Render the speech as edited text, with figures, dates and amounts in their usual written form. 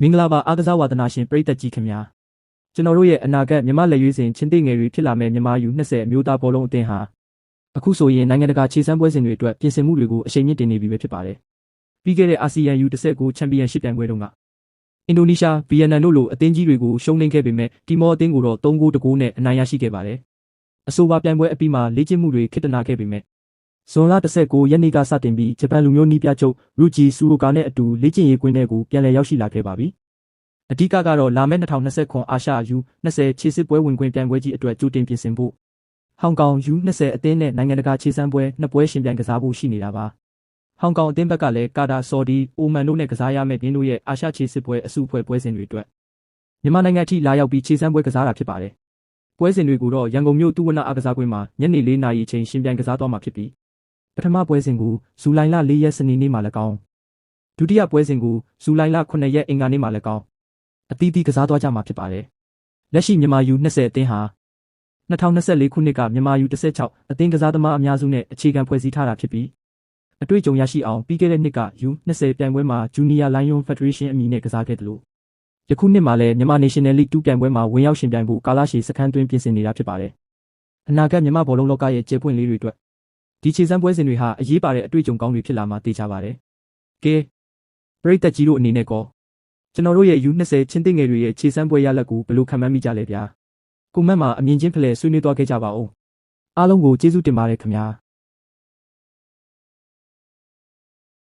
မင်္ဂလာပါအားကစားဝါသနာရှင်ပရိသတ်ကြီးခင်ဗျာကျွန်တော်တို့ရဲ့အနာဂတ်မြန်မာလက်ရွေးစင်ချင်းသိငယ်တွေဖြစ်လာမဲ့မြန်မာ U20 အမျိုးသားဘောလုံးအသင်းဟာအခုဆိုရင်နိုင်ငံတကာခြေစမ်းပွဲစဉ်တွေအတွက်ပြင်ဆင်မှုတွေကိုအရှိန်မြင့်တင်နေပြီပဲဖြစ်ပါတယ်ပြီးခဲ့တဲ့အာဆီယံ U19 ချန်ပီယံရှစ်ပြိုင်ပွဲတုန်းကအင်ဒိုနီးရှားဗီယက်နမ်တို့လိုအသင်းကြီးတွေကိုရှုံးနိမ့်ခဲ့ပေမဲ့တီမောအသင်းကိုတော့3-1နဲ့အနိုင်ရရှိခဲ့ပါတယ်အဆိုပါပြိုင်ပွဲအပြီးမှာလေ့ကျင့်မှုတွေခေတ္တနာခဲ့ပေမဲ့ဇွန်လ19ရက်နေ့ကစတင်ပြီးဂျပန်လူမျိုးနီးပြချုပ်ရူဂျီဆူရိုကာနဲ့အတူလေ့ကျင့်ရေးကွင်းထဲကိုပြန်လည်ရောက်ရှိလာခဲ့ပါပြီအဓိကကတော့လာမယ့်2029အာရှ U20 ခြေစစ်ပွဲဝင်ခွင့်ပြိုင်ပွဲကြီးအတွက်ကြိုတင်ပြင်ဆင်ဖို့ဟောင်ကောင် U20 အသင်းနဲ့နိုင်ငံတကာခြေစမ်းပွဲနှစ်ပွဲရှင်ပြိုင်ကစားဖို့ရှိနေတာပါဟောင်ကောင်အသင်းဘက်ကလည်းကာတာဆော်ဒီအိုမန်တို့နဲ့ကစားရမယ့်ဒင်းတို့ရဲ့အာရှခြေစစ်ပွဲအစုအဖွဲ့ပွဲစဉ်တွေအတွက်မြန်မာနိုင်ငံအထိလာရောက်ပြီးခြေစမ်းပွဲကစားတာဖြစ်ပါတယ်ပွဲစဉ်တွေကိုတော့ရန်ကုန်မြို့တူဝနအားကစားကွင်းမှာညနေ4 နာရီအချိန်ရှင်ပြိုင်ကစားသွားမှာဖြစ်ပြီးပထမပွဲစဉ်ကိုဇူလိုင်လ4ရက်စနေနေ့မှာလည်းကောင်းဒုတိယပွဲစဉ်ကိုဇူလိုင်လ9ရက်အင်္ဂါနေ့မှာလည်းကောင်းအသီးသီးကစားသွားကြမှာဖြစ်ပါတယ်လက်ရှိမြန်မာ U20 အသင်းဟာ2024ခုနှစ်ကမြန်မာ U16 အသင်းကစားသမားအများစုနဲ့အခြေခံဖွဲ့စည်းထားတာဖြစ်ပြီးအတွေ့အကြုံရရှိအောင်ပြီးခဲ့တဲ့နှစ်က U20 ပြိုင်ပွဲမှာ Junior Lion Federation အမည်နဲ့ကစားခဲ့တယ်လို့ယခုနှစ်မှာလည်းမြန်မာ National League 2ပြိုင်ပွဲမှာဝင်ရောက်ရှင်ပြိုင်ဖို့ကာလရှည်စခန်းတွင်းပြင်ဆင်နေတာဖြစ်ပါတယ်အနာဂတ်မြန်မာဘောလုံးလောကရဲ့ကျေပွင့်လေးတွေအတွက်ဒီခြေစမ်းပွဲစဉ်တွေဟာအရေးပါတဲ့အတွေ့အကြုံကောင်းတွေဖြစ်လာမှာသိကြပါတယ်ကဲပရိသတ်ကြီးတို့အနေနဲ့ကောကျွန်တော်တို့ရဲ့ U20 ချင်းသိငယ်တွေရဲ့ခြေစမ်းပွဲရလဒ်ကိုဘယ်လိုခံမှန်းမိကြလဲဗျာကွန်မန့်မှာအမြင်ချင်းဖလှယ်ဆွေးနွေးသွားခဲ့ကြပါဦးအားလုံးကိုကျေးဇူးတင်ပါတယ်ခင်ဗျာ